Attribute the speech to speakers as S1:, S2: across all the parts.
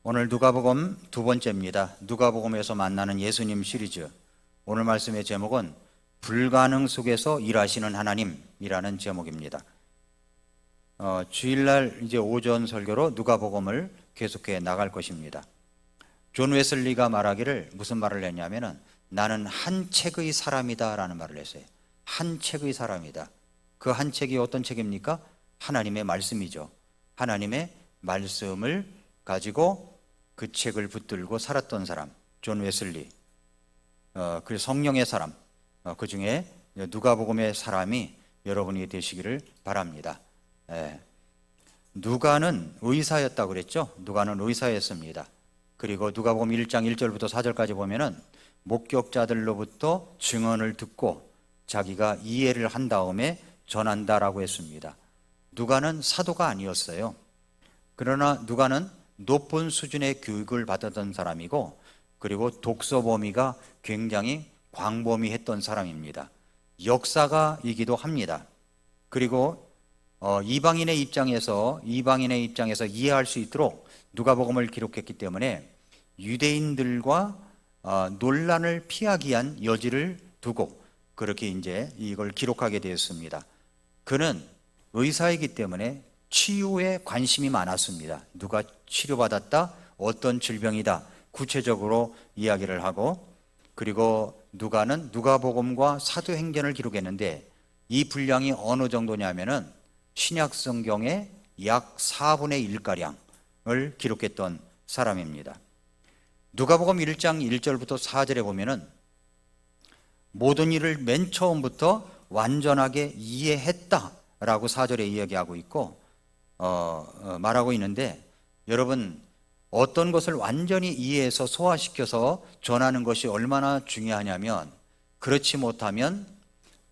S1: 오늘 누가복음 두 번째입니다. 누가복음에서 만나는 예수님 시리즈. 오늘 말씀의 제목은 불가능 속에서 일하시는 하나님이라는 제목입니다. 주일날 이제 오전 설교로 누가복음을 계속해 나갈 것입니다. 존 웨슬리가 말하기를 무슨 말을 했냐면은 나는 한 책의 사람이다 라는 말을 했어요. 한 책의 사람이다. 그 한 책이 어떤 책입니까? 하나님의 말씀이죠. 하나님의 말씀을 가지고 그 책을 붙들고 살았던 사람, 존 웨슬리. 그 성령의 사람, 그 중에 누가복음의 사람이 여러분이 되시기를 바랍니다. 누가는 의사였다고 그랬죠? 누가는 의사였습니다. 그리고 누가복음 1장 1절부터 4절까지 보면은 목격자들로부터 증언을 듣고 자기가 이해를 한 다음에 전한다라고 했습니다. 누가는 사도가 아니었어요. 그러나 누가는 높은 수준의 교육을 받았던 사람이고, 그리고 독서 범위가 굉장히 광범위했던 사람입니다. 역사가이기도 합니다. 그리고 이방인의 입장에서 이해할 수 있도록 누가복음을 기록했기 때문에 유대인들과 논란을 피하기 위한 여지를 두고 그렇게 이제 이걸 기록하게 되었습니다. 그는 의사이기 때문에 치유에 관심이 많았습니다. 누가 치료받았다, 어떤 질병이다, 구체적으로 이야기를 하고, 그리고 누가는 누가복음과 사도행전을 기록했는데 이 분량이 어느 정도냐면은 신약 성경의 약 4분의 1가량을 기록했던 사람입니다. 누가복음 1장 1절부터 4절에 보면은 모든 일을 맨 처음부터 완전하게 이해했다라고 4절에 이야기하고 있고 말하고 있는데, 여러분 어떤 것을 완전히 이해해서 소화시켜서 전하는 것이 얼마나 중요하냐면 그렇지 못하면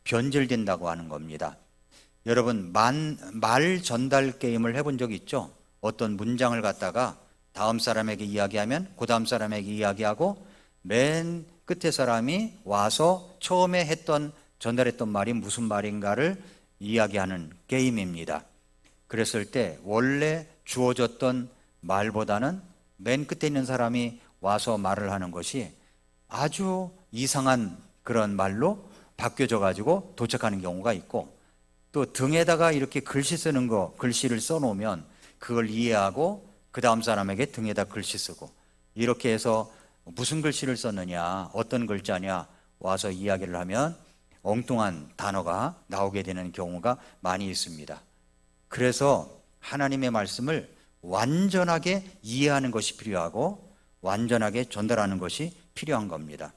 S1: 변질된다고 하는 겁니다. 여러분 말 전달 게임을 해본 적 있죠? 어떤 문장을 갖다가 다음 사람에게 이야기하면 그 다음 사람에게 이야기하고 맨 끝에 사람이 와서 처음에 전달했던 말이 무슨 말인가를 이야기하는 게임입니다. 그랬을 때 원래 주어졌던 말보다는 맨 끝에 있는 사람이 와서 말을 하는 것이 아주 이상한 그런 말로 바뀌어져 가지고 도착하는 경우가 있고, 또 등에다가 이렇게 글씨를 써놓으면 그걸 이해하고 그 다음 사람에게 등에다 글씨 쓰고, 이렇게 해서 무슨 글씨를 썼느냐, 어떤 글자냐 와서 이야기를 하면 엉뚱한 단어가 나오게 되는 경우가 많이 있습니다. 그래서 하나님의 말씀을 완전하게 이해하는 것이 필요하고 완전하게 전달하는 것이 필요한 겁니다.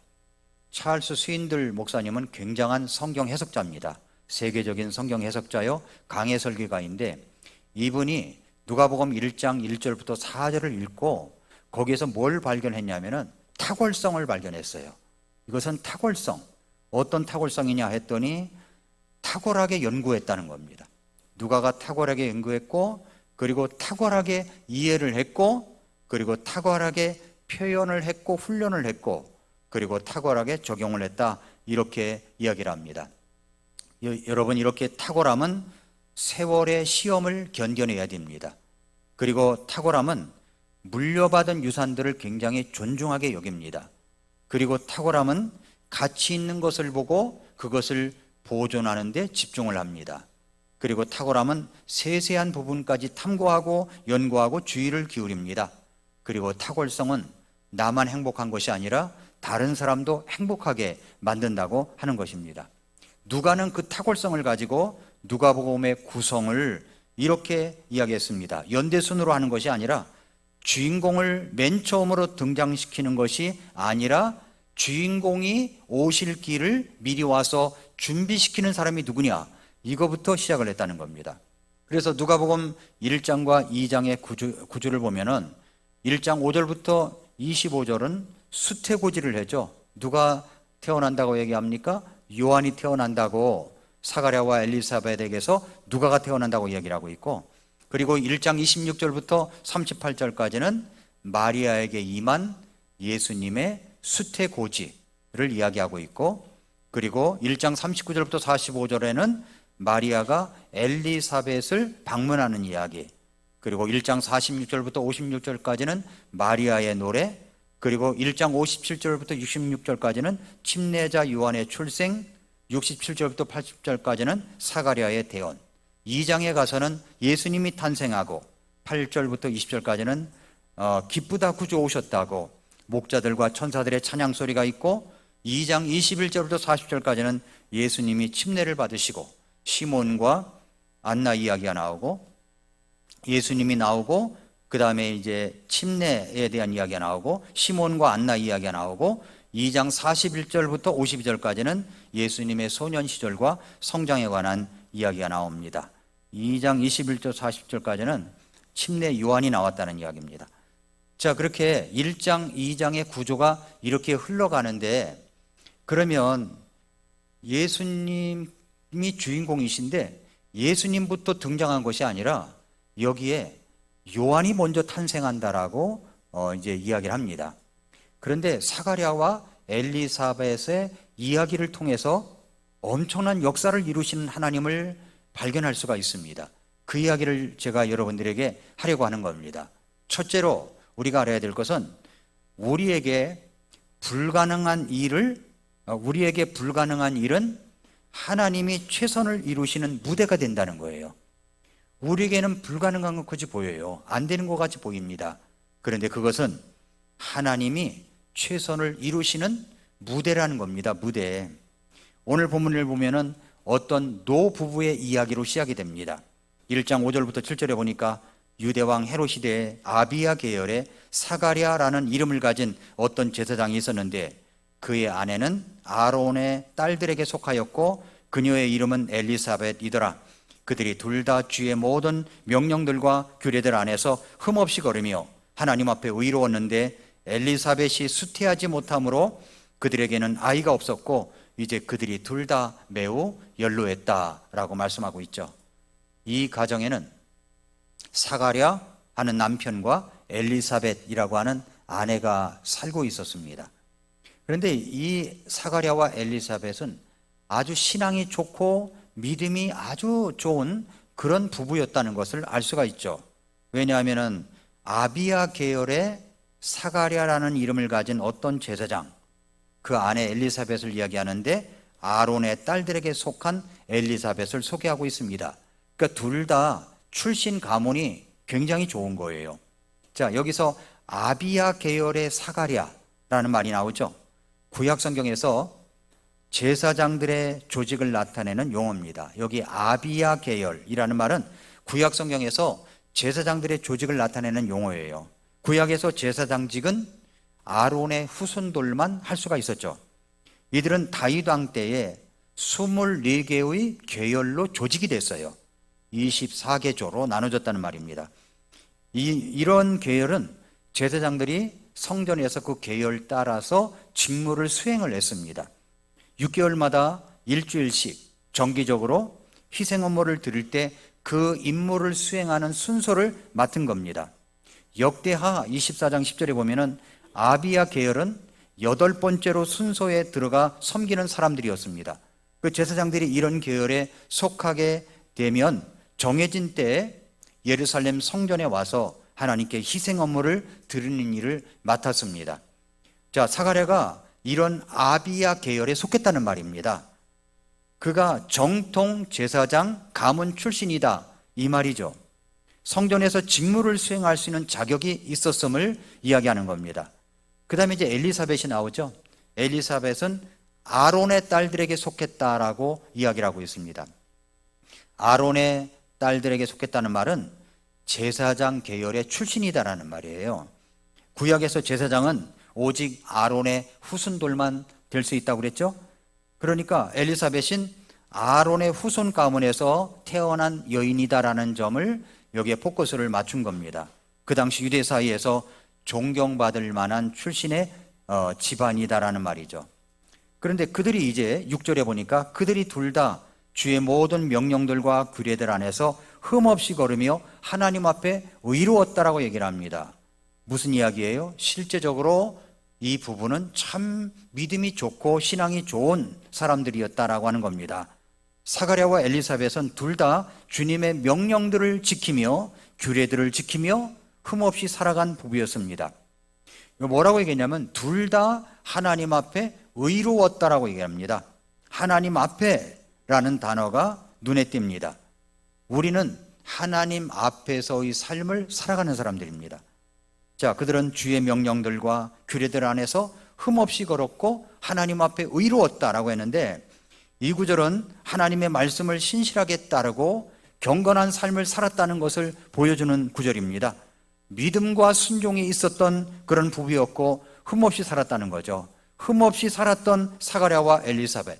S1: 찰스 스윈들 목사님은 굉장한 성경 해석자입니다. 세계적인 성경 해석자요, 강해 설교가인데, 이분이 누가복음 1장 1절부터 4절을 읽고 거기에서 뭘 발견했냐면은 탁월성을 발견했어요. 이것은 탁월성, 어떤 탁월성이냐 했더니 탁월하게 연구했다는 겁니다. 누가가 탁월하게 연구했고, 그리고 탁월하게 이해를 했고, 그리고 탁월하게 표현을 했고, 훈련을 했고, 그리고 탁월하게 적용을 했다, 이렇게 이야기를 합니다. 여러분, 이렇게 탁월함은 세월의 시험을 견뎌내야 됩니다. 그리고 탁월함은 물려받은 유산들을 굉장히 존중하게 여깁니다. 그리고 탁월함은 가치 있는 것을 보고 그것을 보존하는 데 집중을 합니다. 그리고 탁월함은 세세한 부분까지 탐구하고 연구하고 주의를 기울입니다. 그리고 탁월성은 나만 행복한 것이 아니라 다른 사람도 행복하게 만든다고 하는 것입니다. 누가는 그 탁월성을 가지고 누가복음의 구성을 이렇게 이야기했습니다. 연대순으로 하는 것이 아니라, 주인공을 맨 처음으로 등장시키는 것이 아니라 주인공이 오실 길을 미리 와서 준비시키는 사람이 누구냐, 이거부터 시작을 했다는 겁니다. 그래서 누가복음 1장과 2장의 구조를 보면은 1장 5절부터 25절은 수태고지를 해죠. 누가 태어난다고 얘기합니까? 요한이 태어난다고 사가랴와 엘리사벳에게서 누가가 태어난다고 얘기를 하고 있고, 그리고 1장 26절부터 38절까지는 마리아에게 임한 예수님의 수태고지를 이야기하고 있고, 그리고 1장 39절부터 45절에는 마리아가 엘리사벳을 방문하는 이야기, 그리고 1장 46절부터 56절까지는 마리아의 노래, 그리고 1장 57절부터 66절까지는 침례자 요한의 출생, 67절부터 80절까지는 사가랴의 대언, 2장에 가서는 예수님이 탄생하고 8절부터 20절까지는 기쁘다 구주 오셨다고 목자들과 천사들의 찬양 소리가 있고, 2장 21절부터 40절까지는 예수님이 침례를 받으시고 시몬과 안나 이야기가 나오고, 예수님이 나오고 그 다음에 이제 침례에 대한 이야기가 나오고 시몬과 안나 이야기가 나오고, 2장 41절부터 52절까지는 예수님의 소년 시절과 성장에 관한 이야기가 나옵니다. 2장 21절 40절까지는 침례 요한이 나왔다는 이야기입니다. 자, 그렇게 1장 2장의 구조가 이렇게 흘러가는데, 그러면 예수님이 주인공이신데 예수님부터 등장한 것이 아니라 여기에 요한이 먼저 탄생한다라고 이제 이야기를 합니다. 그런데 사가랴와 엘리사벳의 이야기를 통해서 엄청난 역사를 이루시는 하나님을 발견할 수가 있습니다. 그 이야기를 제가 여러분들에게 하려고 하는 겁니다. 첫째로 우리가 알아야 될 것은 우리에게 불가능한 일은 하나님이 최선을 이루시는 무대가 된다는 거예요. 우리에게는 불가능한 것 같이 보여요. 안 되는 것 같이 보입니다. 그런데 그것은 하나님이 최선을 이루시는 무대라는 겁니다. 무대. 오늘 본문을 보면은 어떤 노 부부의 이야기로 시작이 됩니다. 1장 5절부터 7절에 보니까 유대왕 헤롯 시대에 아비야 계열의 사가랴라는 이름을 가진 어떤 제사장이 있었는데, 그의 아내는 아론의 딸들에게 속하였고 그녀의 이름은 엘리사벳이더라. 그들이 둘 다 주의 모든 명령들과 규례들 안에서 흠없이 걸으며 하나님 앞에 의로웠는데, 엘리사벳이 수태하지 못함으로 그들에게는 아이가 없었고 이제 그들이 둘 다 매우 연로했다라고 말씀하고 있죠. 이 가정에는 사가랴 하는 남편과 엘리사벳이라고 하는 아내가 살고 있었습니다. 그런데 이 사가랴와 엘리사벳은 아주 신앙이 좋고 믿음이 아주 좋은 그런 부부였다는 것을 알 수가 있죠. 왜냐하면 아비야 계열의 사가랴라는 이름을 가진 어떤 제사장, 그 아내 엘리사벳을 이야기하는데 아론의 딸들에게 속한 엘리사벳을 소개하고 있습니다. 그러니까 둘 다 출신 가문이 굉장히 좋은 거예요. 자, 여기서 아비야 계열의 사가랴라는 말이 나오죠. 구약 성경에서 제사장들의 조직을 나타내는 용어입니다. 여기 아비야 계열이라는 말은 구약 성경에서 제사장들의 조직을 나타내는 용어예요. 구약에서 제사장직은 아론의 후손들만 할 수가 있었죠. 이들은 다윗 왕 때에 24개의 계열로 조직이 됐어요. 24개조로 나눠졌다는 말입니다. 이런 계열은 제사장들이 성전에서 그 계열 따라서 직무를 수행을 했습니다. 6개월마다 일주일씩 정기적으로 희생 업무를 드릴 때 그 임무를 수행하는 순서를 맡은 겁니다. 역대하 24장 10절에 보면은 아비야 계열은 8번째로 순서에 들어가 섬기는 사람들이었습니다. 그 제사장들이 이런 계열에 속하게 되면 정해진 때에 예루살렘 성전에 와서 하나님께 희생 업무를 드리는 일을 맡았습니다. 자, 사가랴가 이런 아비야 계열에 속했다는 말입니다. 그가 정통 제사장 가문 출신이다, 이 말이죠. 성전에서 직무를 수행할 수 있는 자격이 있었음을 이야기하는 겁니다. 그 다음에 이제 엘리사벳이 나오죠. 엘리사벳은 아론의 딸들에게 속했다라고 이야기를 하고 있습니다. 아론의 딸들에게 속했다는 말은 제사장 계열의 출신이다라는 말이에요. 구약에서 제사장은 오직 아론의 후손들만 될 수 있다고 그랬죠. 그러니까 엘리사벳은 아론의 후손 가문에서 태어난 여인이다라는 점을 여기에 포커스를 맞춘 겁니다. 그 당시 유대 사이에서 존경받을 만한 출신의 집안이다라는 말이죠. 그런데 그들이 이제 6절에 보니까 그들이 둘 다 주의 모든 명령들과 규례들 안에서 흠없이 걸으며 하나님 앞에 의로웠다라고 얘기를 합니다. 무슨 이야기예요? 실제적으로 이 부부는 참 믿음이 좋고 신앙이 좋은 사람들이었다라고 하는 겁니다. 사가랴와 엘리사벳은 둘 다 주님의 명령들을 지키며 규례들을 지키며 흠없이 살아간 부부였습니다. 뭐라고 얘기했냐면 둘 다 하나님 앞에 의로웠다라고 얘기합니다. 하나님 앞에라는 단어가 눈에 띕니다. 우리는 하나님 앞에서의 삶을 살아가는 사람들입니다. 자, 그들은 주의 명령들과 규례들 안에서 흠없이 걸었고 하나님 앞에 의로웠다라고 했는데, 이 구절은 하나님의 말씀을 신실하게 따르고 경건한 삶을 살았다는 것을 보여주는 구절입니다. 믿음과 순종이 있었던 그런 부부였고 흠없이 살았다는 거죠. 흠없이 살았던 사가랴와 엘리사벳.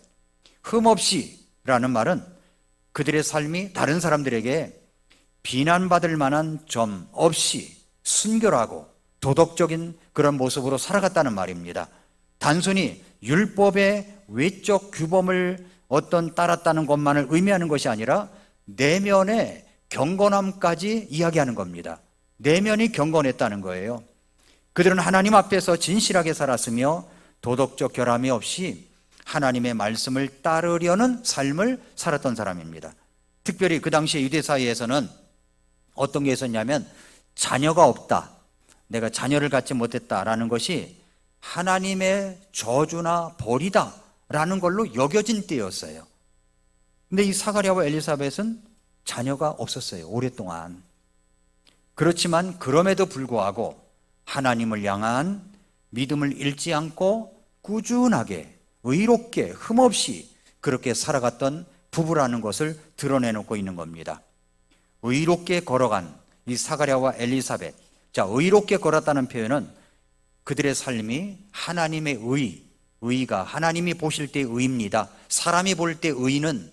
S1: 흠없이라는 말은 그들의 삶이 다른 사람들에게 비난받을 만한 점 없이 순결하고 도덕적인 그런 모습으로 살아갔다는 말입니다. 단순히 율법의 외적 규범을 따랐다는 것만을 의미하는 것이 아니라 내면의 경건함까지 이야기하는 겁니다. 내면이 경건했다는 거예요. 그들은 하나님 앞에서 진실하게 살았으며 도덕적 결함이 없이 하나님의 말씀을 따르려는 삶을 살았던 사람입니다. 특별히 그 당시에 유대 사회에서는 어떤 게 있었냐면, 자녀가 없다, 내가 자녀를 갖지 못했다라는 것이 하나님의 저주나 벌이다 라는 걸로 여겨진 때였어요. 근데 이 사가랴와 엘리사벳은 자녀가 없었어요, 오랫동안. 그렇지만 그럼에도 불구하고 하나님을 향한 믿음을 잃지 않고 꾸준하게 의롭게 흠없이 그렇게 살아갔던 부부라는 것을 드러내놓고 있는 겁니다. 의롭게 걸어간 이 사가랴와 엘리사벳. 자, 의롭게 걸었다는 표현은 그들의 삶이 하나님의 의가 하나님이 보실 때의 의입니다. 사람이 볼 때 의는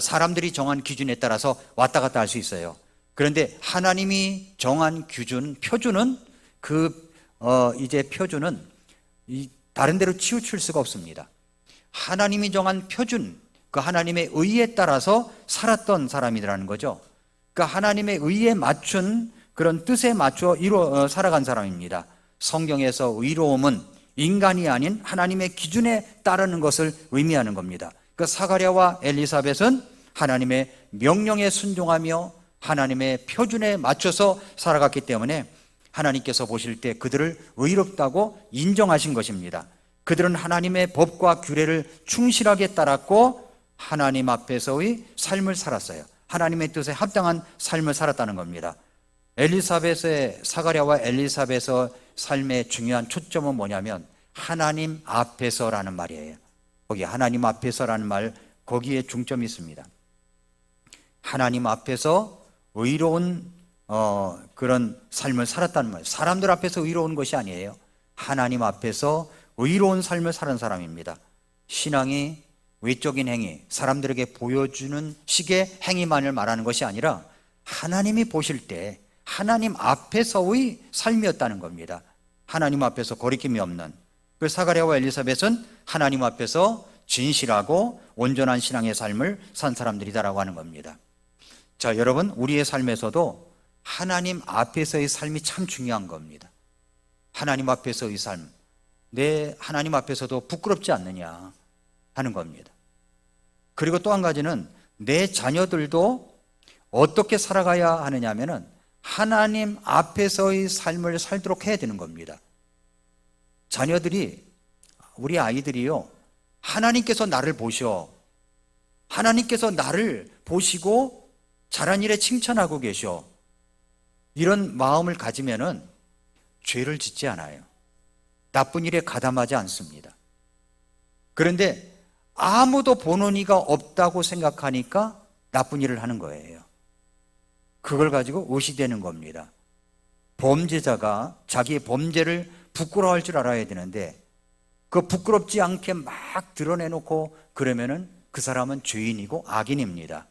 S1: 사람들이 정한 기준에 따라서 왔다 갔다 할 수 있어요. 그런데 하나님이 정한 기준, 표준은 표준은 다른 데로 치우칠 수가 없습니다. 하나님이 정한 표준, 그 하나님의 의에 따라서 살았던 사람이라는 거죠. 그러니까 하나님의 의에 맞춘 그런 뜻에 맞춰 살아간 사람입니다. 성경에서 의로움은 인간이 아닌 하나님의 기준에 따르는 것을 의미하는 겁니다. 그 사가랴와 엘리사벳은 하나님의 명령에 순종하며 하나님의 표준에 맞춰서 살아갔기 때문에 하나님께서 보실 때 그들을 의롭다고 인정하신 것입니다. 그들은 하나님의 법과 규례를 충실하게 따랐고 하나님 앞에서의 삶을 살았어요. 하나님의 뜻에 합당한 삶을 살았다는 겁니다. 사가랴와 엘리사벳의 삶의 중요한 초점은 뭐냐면 하나님 앞에서라는 말이에요. 거기 하나님 앞에서라는 말, 거기에 중점이 있습니다. 하나님 앞에서 의로운 그런 삶을 살았다는 말. 사람들 앞에서 의로운 것이 아니에요. 하나님 앞에서 의로운 삶을 사는 사람입니다. 신앙이 외적인 행위, 사람들에게 보여주는 식의 행위만을 말하는 것이 아니라 하나님이 보실 때 하나님 앞에서의 삶이었다는 겁니다. 하나님 앞에서 거리낌이 없는, 그 사가랴와 엘리사벳은 하나님 앞에서 진실하고 온전한 신앙의 삶을 산 사람들이다라고 하는 겁니다. 자, 여러분, 우리의 삶에서도 하나님 앞에서의 삶이 참 중요한 겁니다. 하나님 앞에서의 삶, 내 하나님 앞에서도 부끄럽지 않느냐 하는 겁니다. 그리고 또 한 가지는 내 자녀들도 어떻게 살아가야 하느냐 하면은 하나님 앞에서의 삶을 살도록 해야 되는 겁니다. 자녀들이, 우리 아이들이요, 하나님께서 나를 보셔, 하나님께서 나를 보시고 잘한 일에 칭찬하고 계셔, 이런 마음을 가지면은 죄를 짓지 않아요. 나쁜 일에 가담하지 않습니다. 그런데 아무도 보는 이가 없다고 생각하니까 나쁜 일을 하는 거예요. 그걸 가지고 의시되는 겁니다. 범죄자가 자기의 범죄를 부끄러워할 줄 알아야 되는데 그 부끄럽지 않게 막 드러내놓고 그러면은 그 사람은 죄인이고 악인입니다.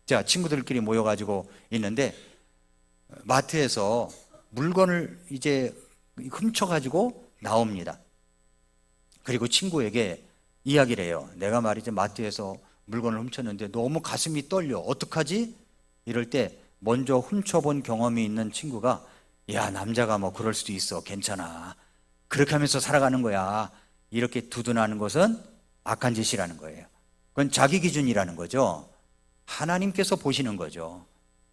S1: 자, 친구들끼리 모여가지고 있는데 마트에서 물건을 이제 훔쳐가지고 나옵니다. 그리고 친구에게 이야기를 해요. 내가 말이지 마트에서 물건을 훔쳤는데 너무 가슴이 떨려. 어떡하지? 이럴 때 먼저 훔쳐본 경험이 있는 친구가, 야, 남자가 뭐 그럴 수도 있어, 괜찮아, 그렇게 하면서 살아가는 거야, 이렇게 두둔하는 것은 악한 짓이라는 거예요. 그건 자기 기준이라는 거죠. 하나님께서 보시는 거죠.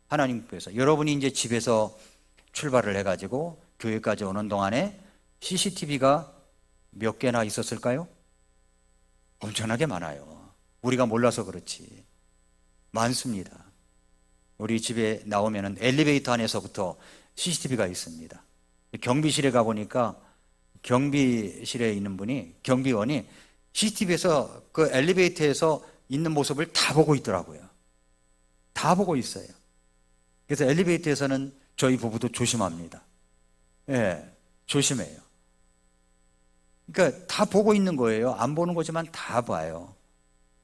S1: 하나님께서. 여러분이 이제 집에서 출발을 해가지고 교회까지 오는 동안에 CCTV가 몇 개나 있었을까요? 엄청나게 많아요. 우리가 몰라서 그렇지. 많습니다. 우리 집에 나오면은 엘리베이터 안에서부터 CCTV가 있습니다. 경비실에 가보니까 경비실에 있는 분이, 경비원이 CCTV에서 그 엘리베이터에서 있는 모습을 다 보고 있더라고요. 다 보고 있어요. 그래서 엘리베이터에서는 저희 부부도 조심합니다. 예, 조심해요. 그러니까 다 보고 있는 거예요. 안 보는 거지만 다 봐요.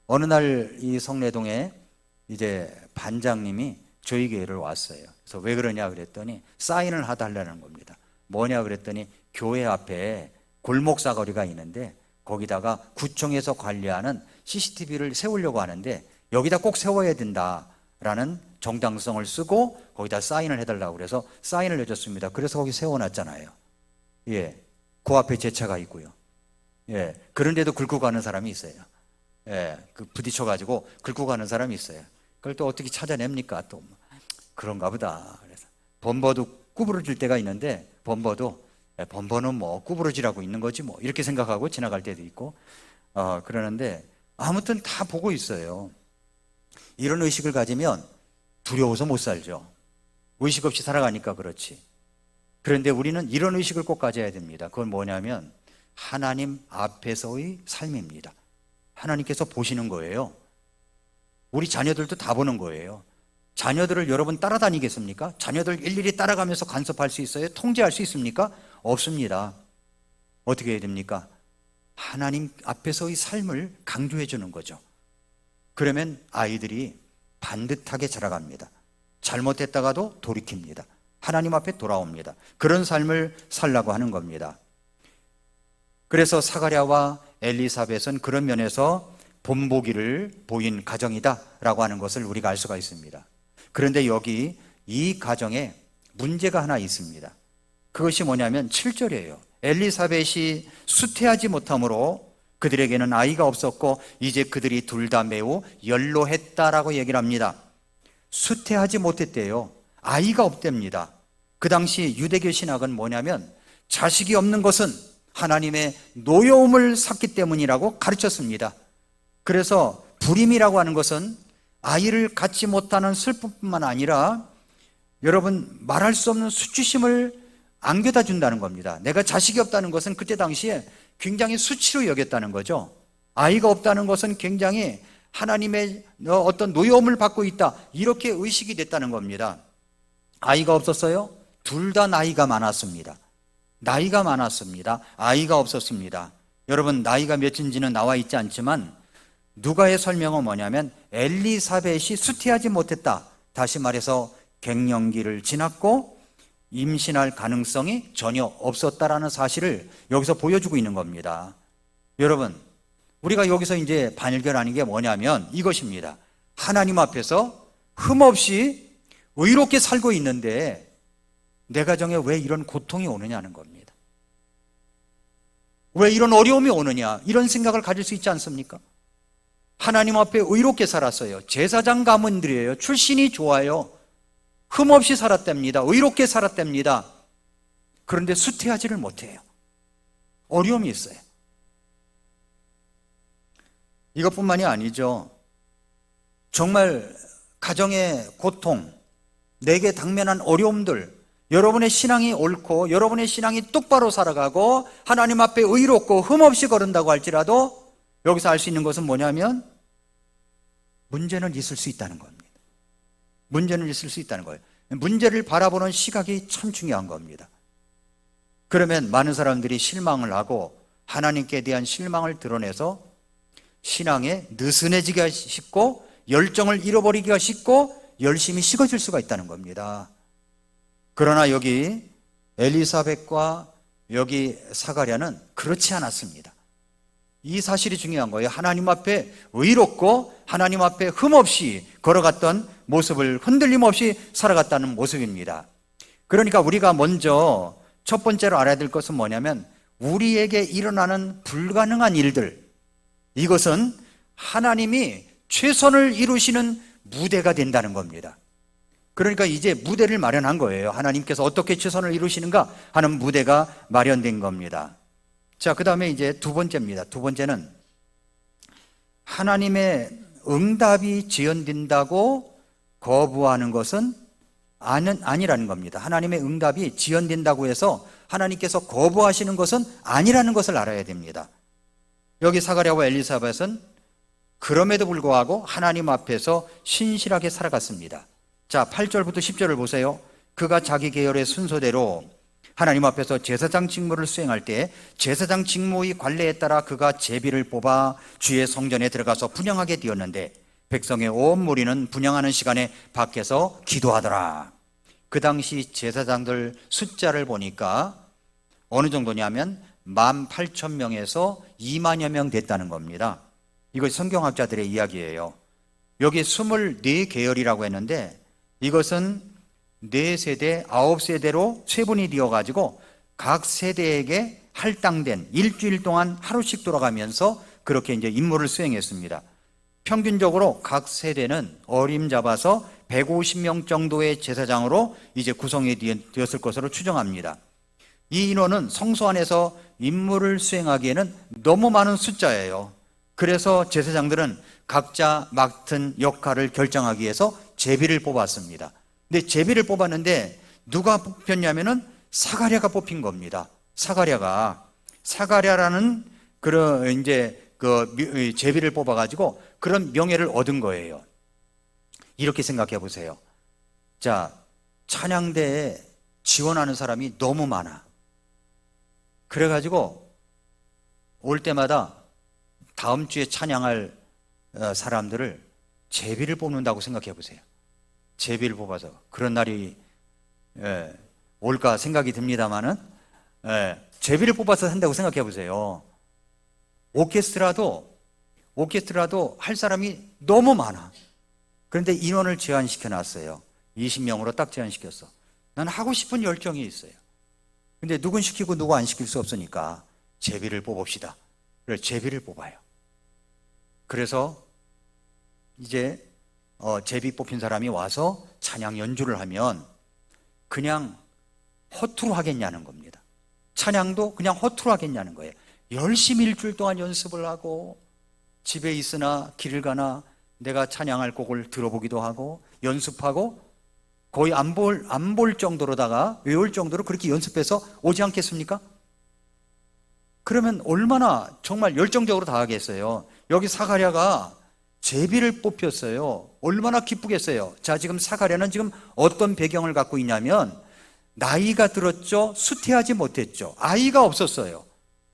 S1: 어느 날 이 성내동에 이제 반장님이 저희 교회를 왔어요. 그래서 왜 그러냐 그랬더니 사인을 해달라는 겁니다. 뭐냐 그랬더니 교회 앞에 골목 사거리가 있는데 거기다가 구청에서 관리하는 CCTV를 세우려고 하는데 여기다 꼭 세워야 된다라는 정당성을 쓰고 거기다 사인을 해달라고 그래서 사인을 해줬습니다. 그래서 거기 세워놨잖아요. 예, 그 앞에 제 차가 있고요. 예, 그런데도 긁고 가는 사람이 있어요. 예, 그 부딪혀가지고 긁고 가는 사람이 있어요. 그걸 또 어떻게 찾아냅니까? 또 그런가 보다. 그래서 범버도 구부러질 때가 있는데 범버는 뭐 구부러지라고 있는 거지 뭐 이렇게 생각하고 지나갈 때도 있고 그러는데 아무튼 다 보고 있어요. 이런 의식을 가지면 두려워서 못 살죠. 의식 없이 살아가니까 그렇지. 그런데 우리는 이런 의식을 꼭 가져야 됩니다. 그건 뭐냐면 하나님 앞에서의 삶입니다. 하나님께서 보시는 거예요. 우리 자녀들도 다 보는 거예요. 자녀들을 여러분 따라다니겠습니까? 자녀들 일일이 따라가면서 간섭할 수 있어요? 통제할 수 있습니까? 없습니다. 어떻게 해야 됩니까? 하나님 앞에서의 삶을 강조해 주는 거죠. 그러면 아이들이 반듯하게 자라갑니다. 잘못했다가도 돌이킵니다. 하나님 앞에 돌아옵니다. 그런 삶을 살라고 하는 겁니다. 그래서 사가랴와 엘리사벳은 그런 면에서 본보기를 보인 가정이다라고 하는 것을 우리가 알 수가 있습니다. 그런데 여기 이 가정에 문제가 하나 있습니다. 그것이 뭐냐면 7절이에요. 엘리사벳이 수태하지 못함으로 그들에게는 아이가 없었고 이제 그들이 둘 다 매우 연로했다라고 얘기를 합니다. 수태하지 못했대요. 아이가 없답니다. 그 당시 유대교 신학은 뭐냐면 자식이 없는 것은 하나님의 노여움을 샀기 때문이라고 가르쳤습니다. 그래서 불임이라고 하는 것은 아이를 갖지 못하는 슬픔뿐만 아니라 여러분 말할 수 없는 수치심을 안겨다 준다는 겁니다. 내가 자식이 없다는 것은 그때 당시에 굉장히 수치로 여겼다는 거죠. 아이가 없다는 것은 굉장히 하나님의 어떤 노여움을 받고 있다 이렇게 의식이 됐다는 겁니다. 아이가 없었어요? 둘 다 나이가 많았습니다. 나이가 많았습니다. 아이가 없었습니다. 여러분 나이가 몇인지는 나와 있지 않지만 누가의 설명은 뭐냐면 엘리사벳이 수태하지 못했다. 다시 말해서 갱년기를 지났고 임신할 가능성이 전혀 없었다라는 사실을 여기서 보여주고 있는 겁니다. 여러분 우리가 여기서 이제 발견하는 게 뭐냐면 이것입니다. 하나님 앞에서 흠없이 의롭게 살고 있는데 내 가정에 왜 이런 고통이 오느냐는 겁니다. 왜 이런 어려움이 오느냐 이런 생각을 가질 수 있지 않습니까? 하나님 앞에 의롭게 살았어요. 제사장 가문들이에요. 출신이 좋아요. 흠없이 살았답니다. 의롭게 살았답니다. 그런데 수태하지를 못해요. 어려움이 있어요. 이것뿐만이 아니죠. 정말 가정의 고통, 내게 당면한 어려움들, 여러분의 신앙이 옳고 여러분의 신앙이 똑바로 살아가고 하나님 앞에 의롭고 흠없이 거른다고 할지라도 여기서 알 수 있는 것은 뭐냐면 문제는 있을 수 있다는 겁니다. 문제는 있을 수 있다는 거예요. 문제를 바라보는 시각이 참 중요한 겁니다. 그러면 많은 사람들이 실망을 하고 하나님께 대한 실망을 드러내서 신앙에 느슨해지기가 쉽고 열정을 잃어버리기가 쉽고 열심히 식어질 수가 있다는 겁니다. 그러나 여기 엘리사벳과 여기 사가랴는 그렇지 않았습니다. 이 사실이 중요한 거예요. 하나님 앞에 의롭고 하나님 앞에 흠없이 걸어갔던 모습을 흔들림 없이 살아갔다는 모습입니다. 그러니까 우리가 먼저 첫 번째로 알아야 될 것은 뭐냐면 우리에게 일어나는 불가능한 일들, 이것은 하나님이 최선을 이루시는 무대가 된다는 겁니다. 그러니까 이제 무대를 마련한 거예요. 하나님께서 어떻게 최선을 이루시는가 하는 무대가 마련된 겁니다. 자, 그 다음에 이제 두 번째입니다. 두 번째는 하나님의 응답이 지연된다고 거부하는 것은 아니라는 겁니다. 하나님의 응답이 지연된다고 해서 하나님께서 거부하시는 것은 아니라는 것을 알아야 됩니다. 여기 사가랴와 엘리사벳은 그럼에도 불구하고 하나님 앞에서 신실하게 살아갔습니다. 자, 8절부터 10절을 보세요. 그가 자기 계열의 순서대로 하나님 앞에서 제사장 직무를 수행할 때 제사장 직무의 관례에 따라 그가 제비를 뽑아 주의 성전에 들어가서 분향하게 되었는데 백성의 온 무리는 분향하는 시간에 밖에서 기도하더라. 그 당시 제사장들 숫자를 보니까 어느 정도냐면 18,000명에서 2만여 명 됐다는 겁니다. 이거 성경학자들의 이야기예요. 여기 24계열이라고 했는데 이것은 4세대, 9세대로 세분이 되어가지고 각 세대에게 할당된 일주일 동안 하루씩 돌아가면서 그렇게 이제 임무를 수행했습니다. 평균적으로 각 세대는 어림잡아서 150명 정도의 제사장으로 이제 구성이 되었을 것으로 추정합니다. 이 인원은 성소 안에서 임무를 수행하기에는 너무 많은 숫자예요. 그래서 제사장들은 각자 맡은 역할을 결정하기 위해서 제비를 뽑았습니다. 근데 제비를 뽑았는데 누가 뽑혔냐면은 사가랴가 뽑힌 겁니다. 사가랴라는 그런 이제 그 제비를 뽑아가지고 그런 명예를 얻은 거예요. 이렇게 생각해 보세요. 자, 찬양대에 지원하는 사람이 너무 많아. 그래가지고 올 때마다 다음 주에 찬양할 사람들을 제비를 뽑는다고 생각해 보세요. 제비를 뽑아서 그런 날이 올까 생각이 듭니다만은 제비를 뽑아서 한다고 생각해 보세요. 오케스트라도 할 사람이 너무 많아. 그런데 인원을 제한시켜 놨어요. 20명으로 딱 제한시켰어. 난 하고 싶은 열정이 있어요. 근데 누군 시키고 누구 안 시킬 수 없으니까 제비를 뽑읍시다. 그래서 제비를 뽑아요. 그래서 이제 제비 뽑힌 사람이 와서 찬양 연주를 하면 그냥 허투루 하겠냐는 겁니다. 찬양도 그냥 허투루 하겠냐는 거예요. 열심히 일주일 동안 연습을 하고 집에 있으나 길을 가나 내가 찬양할 곡을 들어보기도 하고 연습하고 거의 안 볼 정도로다가 외울 정도로 그렇게 연습해서 오지 않겠습니까? 그러면 얼마나 정말 열정적으로 다 하겠어요. 여기 사가랴가 제비를 뽑혔어요. 얼마나 기쁘겠어요. 자, 지금 사가랴는 지금 어떤 배경을 갖고 있냐면 나이가 들었죠. 수태하지 못했죠. 아이가 없었어요.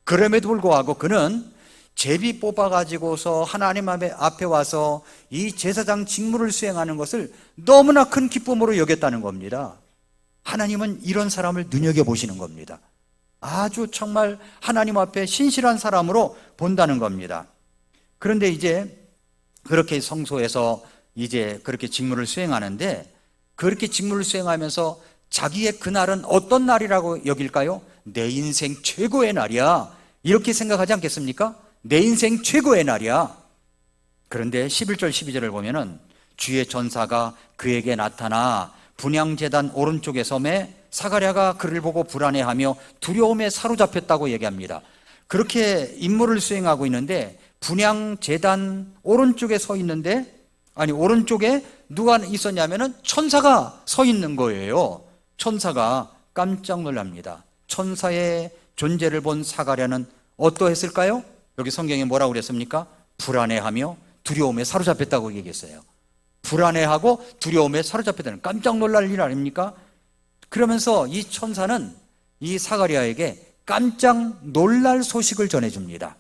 S1: 그럼에도 불구하고 그는 제비 뽑아가지고서 하나님 앞에 와서 이 제사장 직무를 수행하는 것을 너무나 큰 기쁨으로 여겼다는 겁니다. 하나님은 이런 사람을 눈여겨보시는 겁니다. 아주 정말 하나님 앞에 신실한 사람으로 본다는 겁니다. 그런데 이제 그렇게 성소에서 이제 그렇게 직무를 수행하는데 그렇게 직무를 수행하면서 자기의 그날은 어떤 날이라고 여길까요? 내 인생 최고의 날이야. 이렇게 생각하지 않겠습니까? 내 인생 최고의 날이야. 그런데 11절 12절을 보면은 주의 전사가 그에게 나타나 분향제단 오른쪽의 섬에 사가랴가 그를 보고 불안해하며 두려움에 사로잡혔다고 얘기합니다. 그렇게 임무를 수행하고 있는데 분향제단 오른쪽에 서 있는데 오른쪽에 누가 있었냐면은 천사가 서 있는 거예요. 천사가 깜짝 놀랍니다. 천사의 존재를 본 사가랴는 어떠했을까요? 여기 성경에 뭐라고 그랬습니까? 불안해하며 두려움에 사로잡혔다고 얘기했어요. 불안해하고 두려움에 사로잡혔다는 깜짝 놀랄 일 아닙니까? 그러면서 이 천사는 이 사가랴에게 깜짝 놀랄 소식을 전해줍니다.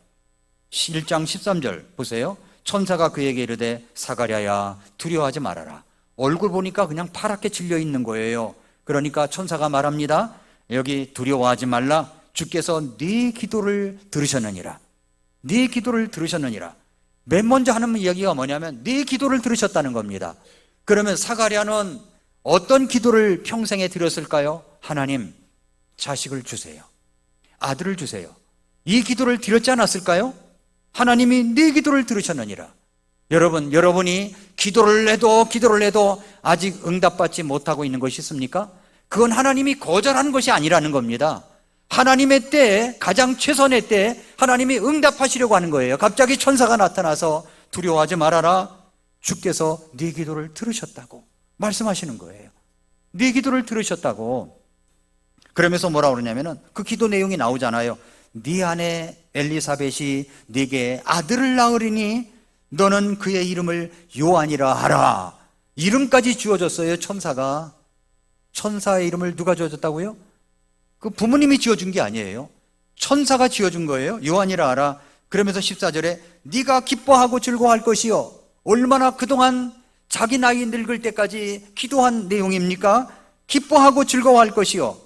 S1: 1장 13절 보세요. 천사가 그에게 이르되 사가랴야 두려워하지 말아라. 얼굴 보니까 그냥 파랗게 질려 있는 거예요. 그러니까 천사가 말합니다. 여기 두려워하지 말라. 주께서 네 기도를 들으셨느니라. 네 기도를 들으셨느니라. 맨 먼저 하는 이야기가 뭐냐면 네 기도를 들으셨다는 겁니다. 그러면 사가랴는 어떤 기도를 평생에 드렸을까요? 하나님, 자식을 주세요. 아들을 주세요. 이 기도를 드렸지 않았을까요? 하나님이 네 기도를 들으셨느니라. 여러분이 기도를 해도 아직 응답받지 못하고 있는 것이 있습니까? 그건 하나님이 거절하는 것이 아니라는 겁니다. 하나님의 때에, 가장 최선의 때에 하나님이 응답하시려고 하는 거예요. 갑자기 천사가 나타나서 두려워하지 말아라, 주께서 네 기도를 들으셨다고 말씀하시는 거예요. 네 기도를 들으셨다고. 그러면서 뭐라고 그러냐면은 그 기도 내용이 나오잖아요. 네 아내 엘리사벳이 네게 아들을 낳으리니 너는 그의 이름을 요한이라 하라. 이름까지 지어줬어요. 천사의 이름을 누가 지어줬다고요? 그 부모님이 지어준 게 아니에요. 천사가 지어준 거예요. 요한이라 하라. 그러면서 14절에 네가 기뻐하고 즐거워할 것이요. 얼마나 그동안 자기 나이 늙을 때까지 기도한 내용입니까? 기뻐하고 즐거워할 것이요.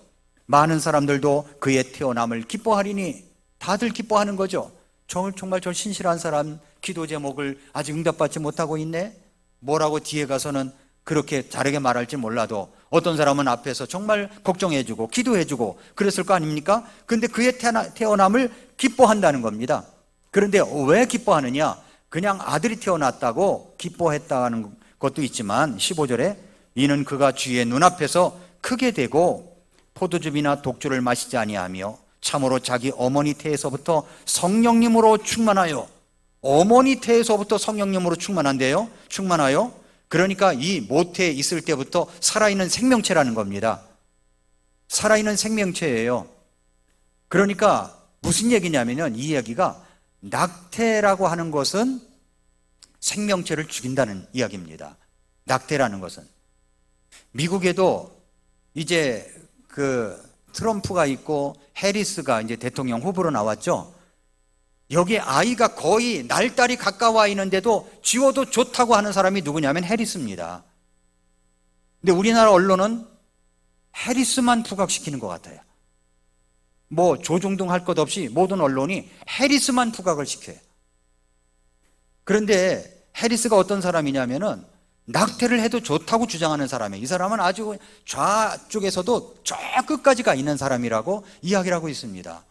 S1: 많은 사람들도 그의 태어남을 기뻐하리니. 다들 기뻐하는 거죠. 정말 저 신실한 사람 기도 제목을 아직 응답받지 못하고 있네. 뭐라고 뒤에 가서는 그렇게 다르게 말할지 몰라도 어떤 사람은 앞에서 정말 걱정해주고 기도해주고 그랬을 거 아닙니까? 근데 그의 태어남을 기뻐한다는 겁니다. 그런데 왜 기뻐하느냐? 그냥 아들이 태어났다고 기뻐했다는 것도 있지만 15절에 이는 그가 주의 눈앞에서 크게 되고 포도즙이나 독주를 마시지 아니하며 참으로 자기 어머니 태에서부터 성령님으로 충만하여. 어머니 태에서부터 성령님으로 충만한데요. 충만하여. 그러니까 이 모태에 있을 때부터 살아있는 생명체라는 겁니다. 살아있는 생명체예요. 그러니까 무슨 얘기냐면은 이 이야기가 낙태라고 하는 것은 생명체를 죽인다는 이야기입니다. 낙태라는 것은. 미국에도 이제 그 트럼프가 있고 해리스가 이제 대통령 후보로 나왔죠. 여기에 아이가 거의 날달이 가까워 있는데도 지워도 좋다고 하는 사람이 누구냐면 해리스입니다. 근데 우리나라 언론은 해리스만 부각시키는 것 같아요. 뭐 조중동 할 것 없이 모든 언론이 해리스만 부각을 시켜요. 그런데 해리스가 어떤 사람이냐면은 낙태를 해도 좋다고 주장하는 사람이에요. 이 사람은 아주 좌쪽에서도 저 끝까지 가 있는 사람이라고 이야기를 하고 있습니다.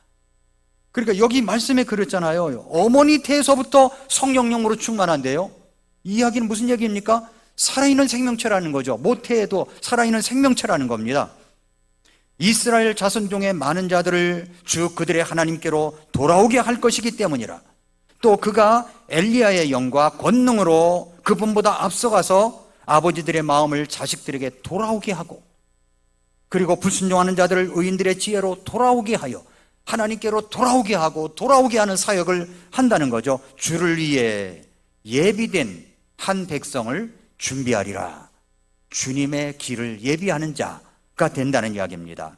S1: 그러니까 여기 말씀에 그랬잖아요. 어머니 태에서부터 성령령으로 충만한데요. 이 이야기는 무슨 얘기입니까? 살아있는 생명체라는 거죠. 모태에도 살아있는 생명체라는 겁니다. 이스라엘 자손 중에 많은 자들을 주 그들의 하나님께로 돌아오게 할 것이기 때문이라. 또 그가 엘리야의 영과 권능으로 그분보다 앞서가서 아버지들의 마음을 자식들에게 돌아오게 하고, 그리고 불순종하는 자들을 의인들의 지혜로 돌아오게 하여 하나님께로 돌아오게 하고 돌아오게 하는 사역을 한다는 거죠. 주를 위해 예비된 한 백성을 준비하리라. 주님의 길을 예비하는 자가 된다는 이야기입니다.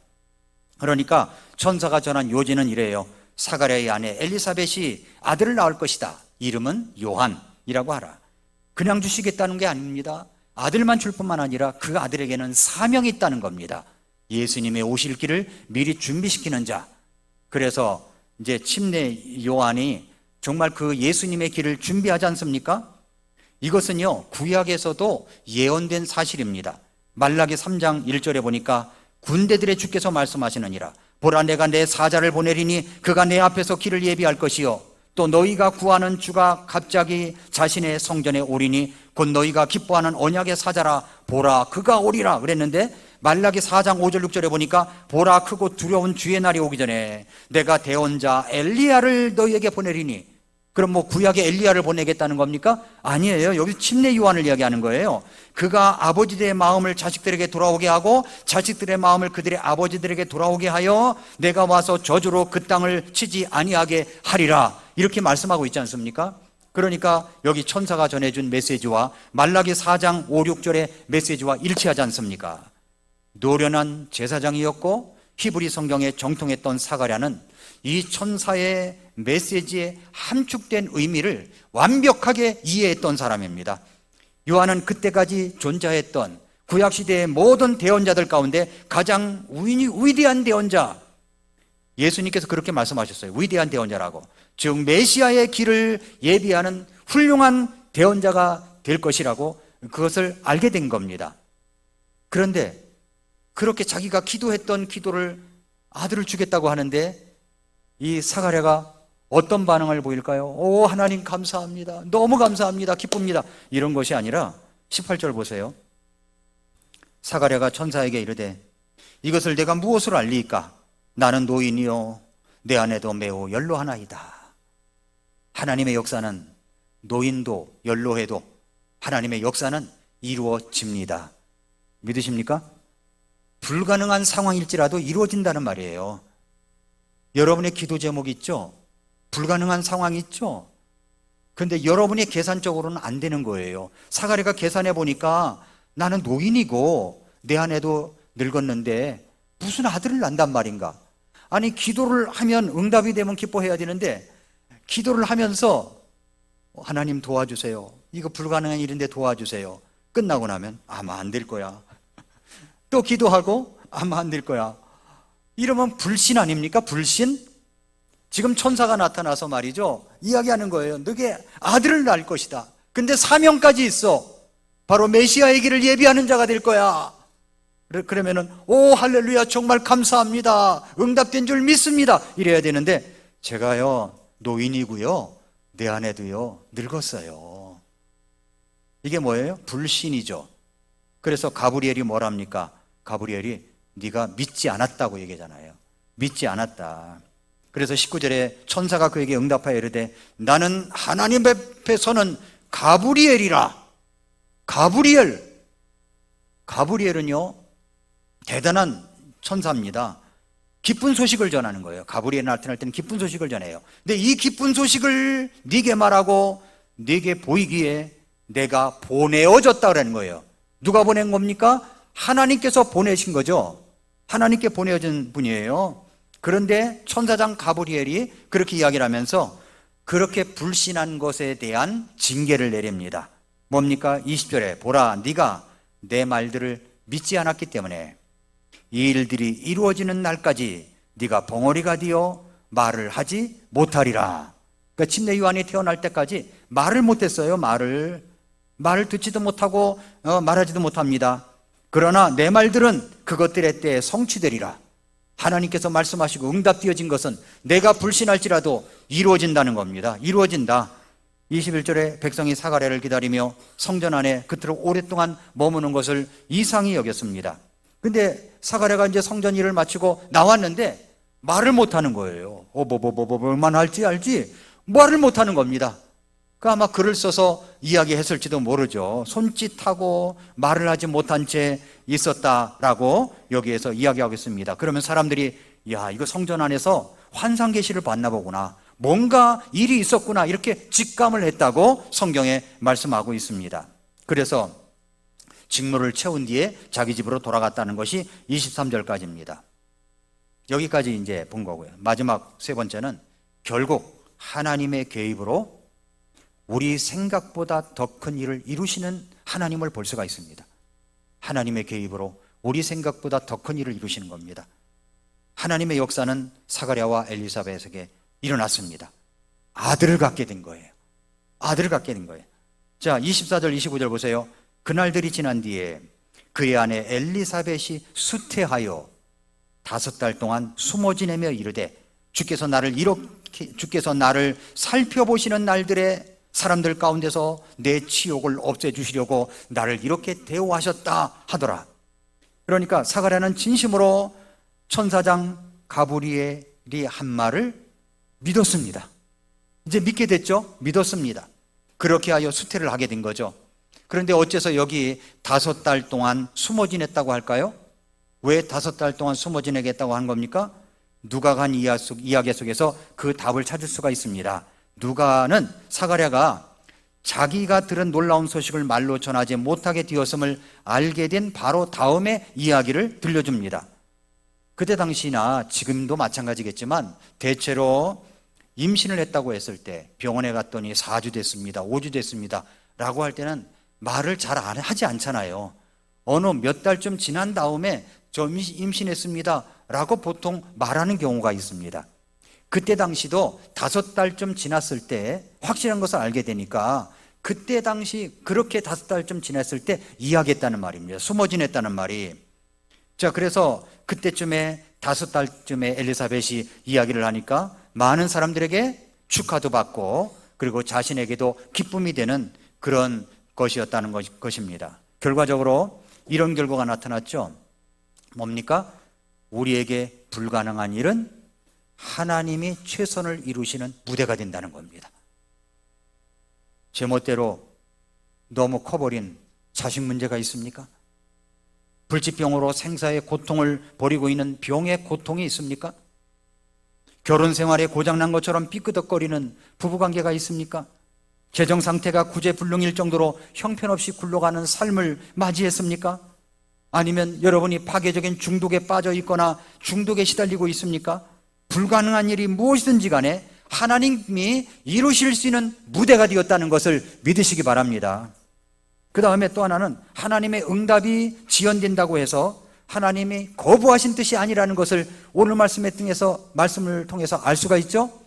S1: 그러니까 천사가 전한 요지는 이래요. 사가랴의 아내 엘리사벳이 아들을 낳을 것이다. 이름은 요한이라고 하라. 그냥 주시겠다는 게 아닙니다. 아들만 줄 뿐만 아니라 그 아들에게는 사명이 있다는 겁니다. 예수님의 오실 길을 미리 준비시키는 자. 그래서 이제 침례 요한이 정말 그 예수님의 길을 준비하지 않습니까? 이것은요, 구약에서도 예언된 사실입니다. 말라기 3장 1절에 보니까 군대들의 주께서 말씀하시느니라. 보라, 내가 내 사자를 보내리니 그가 내 앞에서 길을 예비할 것이요. 또 너희가 구하는 주가 갑자기 자신의 성전에 오리니 곧 너희가 기뻐하는 언약의 사자라. 보라, 그가 오리라 그랬는데 말라기 4장 5절 6절에 보니까 보라, 크고 두려운 주의 날이 오기 전에 내가 대언자 엘리야를 너희에게 보내리니. 그럼 뭐 구약의 엘리야를 보내겠다는 겁니까? 아니에요. 여기 침례 요한을 이야기하는 거예요. 그가 아버지들의 마음을 자식들에게 돌아오게 하고 자식들의 마음을 그들의 아버지들에게 돌아오게 하여 내가 와서 저주로 그 땅을 치지 아니하게 하리라. 이렇게 말씀하고 있지 않습니까? 그러니까 여기 천사가 전해준 메시지와 말라기 4장 5, 6절의 메시지와 일치하지 않습니까? 노련한 제사장이었고 히브리 성경에 정통했던 사가랴는 이 천사의 메시지의 함축된 의미를 완벽하게 이해했던 사람입니다. 요한은 그때까지 존재했던 구약시대의 모든 대언자들 가운데 가장 위대한 대언자, 예수님께서 그렇게 말씀하셨어요. 위대한 대언자라고. 즉 메시아의 길을 예비하는 훌륭한 대언자가 될 것이라고 그것을 알게 된 겁니다. 그런데 그렇게 자기가 기도했던 기도를 아들을 주겠다고 하는데 이 사가랴가 어떤 반응을 보일까요? 오, 하나님 감사합니다. 너무 감사합니다. 기쁩니다. 이런 것이 아니라 18절 보세요. 사가랴가 천사에게 이르되 이것을 내가 무엇으로 알리이까? 나는 노인이요 내 아내도 매우 연로하나이다. 하나님의 역사는 노인도 연로해도 하나님의 역사는 이루어집니다. 믿으십니까? 불가능한 상황일지라도 이루어진다는 말이에요. 여러분의 기도 제목 있죠? 불가능한 상황이 있죠? 그런데 여러분이 계산적으로는 안 되는 거예요. 사가랴가 계산해 보니까 나는 노인이고 내 아내도 늙었는데 무슨 아들을 낳는단 말인가? 아니, 기도를 하면 응답이 되면 기뻐해야 되는데 기도를 하면서 하나님 도와주세요. 이거 불가능한 일인데 도와주세요. 끝나고 나면 아마 안 될 거야. 또 기도하고 아마 안 될 거야. 이러면 불신 아닙니까? 불신? 지금 천사가 나타나서 말이죠, 이야기하는 거예요. 너게 아들을 낳을 것이다. 근데 사명까지 있어. 바로 메시아의 길을 예비하는 자가 될 거야. 그러면은 오 할렐루야 정말 감사합니다. 응답된 줄 믿습니다. 이래야 되는데 제가요 노인이고요 내 아내도요 늙었어요. 이게 뭐예요? 불신이죠. 그래서 가브리엘이 뭐랍니까? 가브리엘이 네가 믿지 않았다고 얘기하잖아요. 믿지 않았다. 그래서 19절에 천사가 그에게 응답하여 이르되 나는 하나님 앞에서는 가브리엘이라. 가브리엘은요 대단한 천사입니다. 기쁜 소식을 전하는 거예요. 가브리엘 나타날 때는 기쁜 소식을 전해요. 근데 이 기쁜 소식을 네게 말하고 네게 보이기에 내가 보내어졌다 그러는 거예요. 누가 보낸 겁니까? 하나님께서 보내신 거죠. 하나님께 보내어진 분이에요. 그런데 천사장 가브리엘이 그렇게 이야기를 하면서 그렇게 불신한 것에 대한 징계를 내립니다. 뭡니까? 20절에 보라 네가 내 말들을 믿지 않았기 때문에 이 일들이 이루어지는 날까지 네가 벙어리가 되어 말을 하지 못하리라. 그러니까 침례 요한이 태어날 때까지 말을 못했어요. 말을 듣지도 못하고 말하지도 못합니다. 그러나 내 말들은 그것들의 때에 성취되리라. 하나님께서 말씀하시고 응답되어진 것은 내가 불신할지라도 이루어진다는 겁니다. 이루어진다. 21절에 백성이 사가랴를 기다리며 성전 안에 그토록 오랫동안 머무는 것을 이상히 여겼습니다. 근데 사가랴가 이제 성전 일을 마치고 나왔는데 말을 못하는 거예요. 뭐만 할지 알지 말을 못하는 겁니다. 그 아마 글을 써서 이야기했을지도 모르죠. 손짓하고 말을 하지 못한 채 있었다라고 여기에서 이야기하고 있습니다. 그러면 사람들이 야 이거 성전 안에서 환상 계시를 봤나 보구나, 뭔가 일이 있었구나 이렇게 직감을 했다고 성경에 말씀하고 있습니다. 그래서 직무를 채운 뒤에 자기 집으로 돌아갔다는 것이 23절까지입니다. 여기까지 이제 본 거고요. 마지막 세 번째는 결국 하나님의 개입으로 우리 생각보다 더 큰 일을 이루시는 하나님을 볼 수가 있습니다. 하나님의 개입으로 우리 생각보다 더 큰 일을 이루시는 겁니다. 하나님의 역사는 사가랴와 엘리사벳에게 일어났습니다. 아들을 갖게 된 거예요. 아들을 갖게 된 거예요. 자, 24절 25절 보세요. 그날들이 지난 뒤에 그의 아내 엘리사벳이 수태하여 5달 동안 숨어 지내며 이르되 주께서 나를 살펴보시는 날들에 사람들 가운데서 내 치욕을 없애주시려고 나를 이렇게 대우하셨다 하더라. 그러니까 사가랴는 진심으로 천사장 가브리엘이 한 말을 믿었습니다. 이제 믿게 됐죠? 믿었습니다. 그렇게 하여 수태를 하게 된 거죠. 그런데 어째서 여기 5달 동안 숨어 지냈다고 할까요? 왜 5달 동안 숨어 지내겠다고 한 겁니까? 누가간 이야기 속에서 그 답을 찾을 수가 있습니다. 누가는 사가랴가 자기가 들은 놀라운 소식을 말로 전하지 못하게 되었음을 알게 된 바로 다음에 이야기를 들려줍니다. 그때 당시나 지금도 마찬가지겠지만 대체로 임신을 했다고 했을 때 병원에 갔더니 4주 됐습니다, 5주 됐습니다 라고 할 때는 말을 잘 하지 않잖아요. 어느 몇 달쯤 지난 다음에 저 임신했습니다 라고 보통 말하는 경우가 있습니다. 그때 당시도 5달쯤 지났을 때 확실한 것을 알게 되니까 그때 당시 그렇게 5달쯤 지났을 때 이야기했다는 말입니다. 숨어 지냈다는 말이. 자, 그래서 그때쯤에 5달쯤에 엘리사벳이 이야기를 하니까 많은 사람들에게 축하도 받고 그리고 자신에게도 기쁨이 되는 그런 것이었다는 것입니다. 결과적으로 이런 결과가 나타났죠. 뭡니까? 우리에게 불가능한 일은 하나님이 최선을 이루시는 무대가 된다는 겁니다. 제멋대로 너무 커버린 자식 문제가 있습니까? 불치병으로 생사의 고통을 벌이고 있는 병의 고통이 있습니까? 결혼 생활에 고장난 것처럼 삐끄덕거리는 부부관계가 있습니까? 재정 상태가 구제불능일 정도로 형편없이 굴러가는 삶을 맞이했습니까? 아니면 여러분이 파괴적인 중독에 빠져 있거나 중독에 시달리고 있습니까? 불가능한 일이 무엇이든지 간에 하나님이 이루실 수 있는 무대가 되었다는 것을 믿으시기 바랍니다. 그 다음에 또 하나는 하나님의 응답이 지연된다고 해서 하나님이 거부하신 뜻이 아니라는 것을 오늘 말씀을 통해서 알 수가 있죠.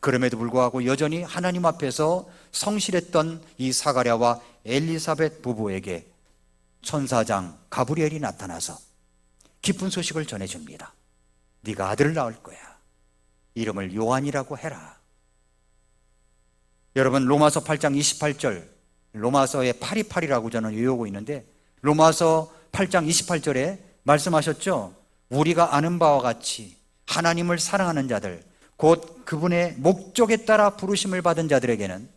S1: 그럼에도 불구하고 여전히 하나님 앞에서 성실했던 이 사가랴와 엘리사벳 부부에게 천사장 가브리엘이 나타나서 기쁜 소식을 전해줍니다. 네가 아들을 낳을 거야. 이름을 요한이라고 해라. 여러분, 로마서 8장 28절, 로마서의 828이라고 저는 외우고 있는데 로마서 8장 28절에 말씀하셨죠. 우리가 아는 바와 같이 하나님을 사랑하는 자들, 곧 그분의 목적에 따라 부르심을 받은 자들에게는,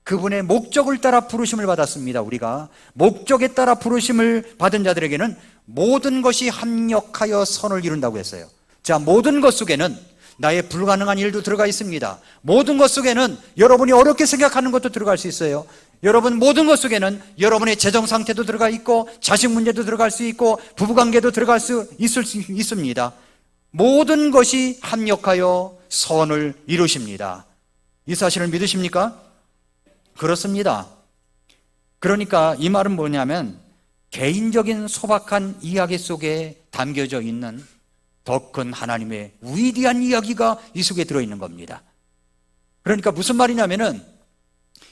S1: 그분의 목적을 따라 부르심을 받았습니다. 우리가 목적에 따라 부르심을 받은 자들에게는 모든 것이 합력하여 선을 이룬다고 했어요. 자, 모든 것 속에는 나의 불가능한 일도 들어가 있습니다. 모든 것 속에는 여러분이 어렵게 생각하는 것도 들어갈 수 있어요. 여러분, 모든 것 속에는 여러분의 재정 상태도 들어가 있고 자식 문제도 들어갈 수 있고 부부관계도 들어갈 수 있습니다. 모든 것이 합력하여 선을 이루십니다. 이 사실을 믿으십니까? 그렇습니다. 그러니까 이 말은 뭐냐면 개인적인 소박한 이야기 속에 담겨져 있는 더 큰 하나님의 위대한 이야기가 이 속에 들어있는 겁니다. 그러니까 무슨 말이냐면은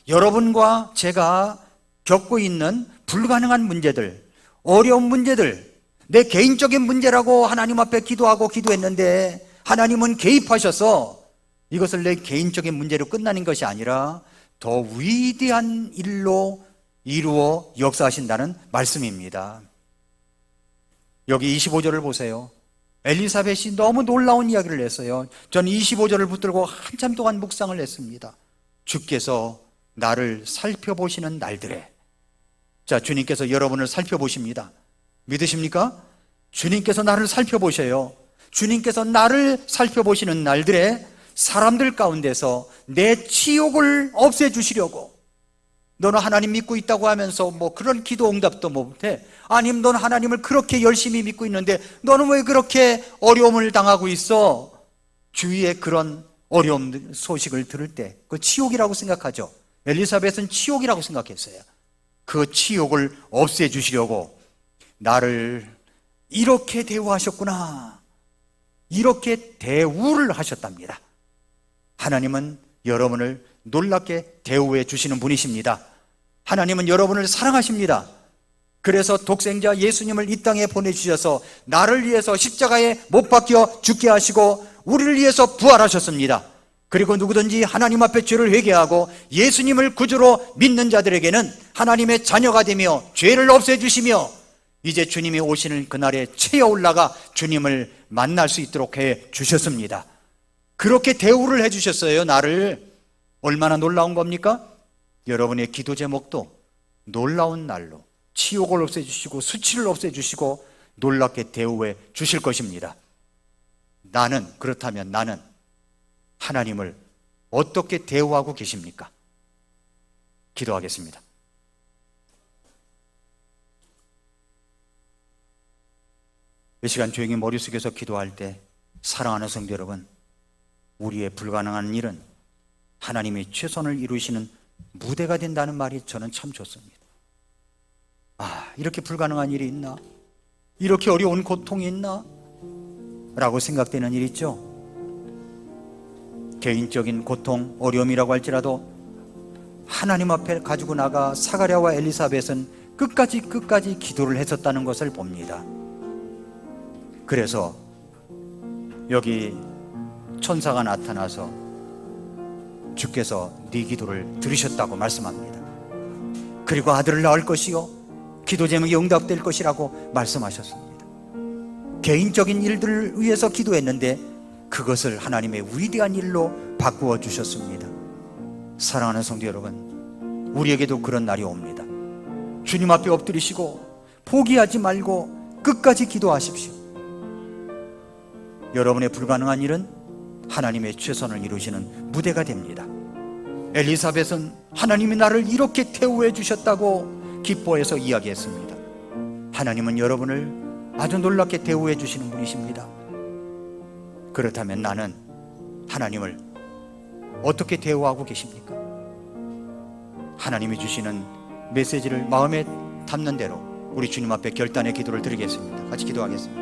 S1: 여러분과 제가 겪고 있는 불가능한 문제들, 어려운 문제들, 내 개인적인 문제라고 하나님 앞에 기도했는데 하나님은 개입하셔서 이것을 내 개인적인 문제로 끝나는 것이 아니라 더 위대한 일로 이루어 역사하신다는 말씀입니다. 여기 25절을 보세요. 엘리사벳이 너무 놀라운 이야기를 했어요. 저는 25절을 붙들고 한참 동안 묵상을 했습니다. 주께서 나를 살펴보시는 날들에, 자, 주님께서 여러분을 살펴보십니다. 믿으십니까? 주님께서 나를 살펴보셔요. 주님께서 나를 살펴보시는 날들에 사람들 가운데서 내 치욕을 없애주시려고, 너는 하나님 믿고 있다고 하면서 뭐 그런 기도 응답도 못해. 아니면 너는 하나님을 그렇게 열심히 믿고 있는데 너는 왜 그렇게 어려움을 당하고 있어? 주위에 그런 어려움 소식을 들을 때 그 치욕이라고 생각하죠. 엘리사벳은 치욕이라고 생각했어요. 그 치욕을 없애주시려고 나를 이렇게 대우하셨구나, 이렇게 대우를 하셨답니다. 하나님은 여러분을 놀랍게 대우해 주시는 분이십니다. 하나님은 여러분을 사랑하십니다. 그래서 독생자 예수님을 이 땅에 보내주셔서 나를 위해서 십자가에 못 박혀 죽게 하시고 우리를 위해서 부활하셨습니다. 그리고 누구든지 하나님 앞에 죄를 회개하고 예수님을 구주로 믿는 자들에게는 하나님의 자녀가 되며 죄를 없애주시며 이제 주님이 오시는 그날에 채어 올라가 주님을 만날 수 있도록 해 주셨습니다. 그렇게 대우를 해 주셨어요. 나를. 얼마나 놀라운 겁니까? 여러분의 기도 제목도 놀라운 날로 치욕을 없애주시고 수치를 없애주시고 놀랍게 대우해 주실 것입니다. 그렇다면 나는 하나님을 어떻게 대우하고 계십니까? 기도하겠습니다. 이 시간 조용히 머릿속에서 기도할 때 사랑하는 성도 여러분, 우리의 불가능한 일은 하나님이 최선을 이루시는 무대가 된다는 말이 저는 참 좋습니다. 이렇게 불가능한 일이 있나? 이렇게 어려운 고통이 있나? 라고 생각되는 일 있죠? 개인적인 고통, 어려움이라고 할지라도 하나님 앞에 가지고 나가 사가랴와 엘리사벳은 끝까지 기도를 했었다는 것을 봅니다. 그래서 여기 천사가 나타나서 주께서 네 기도를 들으셨다고 말씀합니다. 그리고 아들을 낳을 것이요 기도 제목이 응답될 것이라고 말씀하셨습니다. 개인적인 일들을 위해서 기도했는데 그것을 하나님의 위대한 일로 바꾸어 주셨습니다. 사랑하는 성도 여러분, 우리에게도 그런 날이 옵니다. 주님 앞에 엎드리시고 포기하지 말고 끝까지 기도하십시오. 여러분의 불가능한 일은 하나님의 최선을 이루시는 무대가 됩니다. 엘리사벳은 하나님이 나를 이렇게 태우해 주셨다고 기뻐해서 이야기했습니다. 하나님은 여러분을 아주 놀랍게 대우해 주시는 분이십니다. 그렇다면 나는 하나님을 어떻게 대우하고 계십니까? 하나님이 주시는 메시지를 마음에 담는 대로 우리 주님 앞에 결단의 기도를 드리겠습니다. 같이 기도하겠습니다.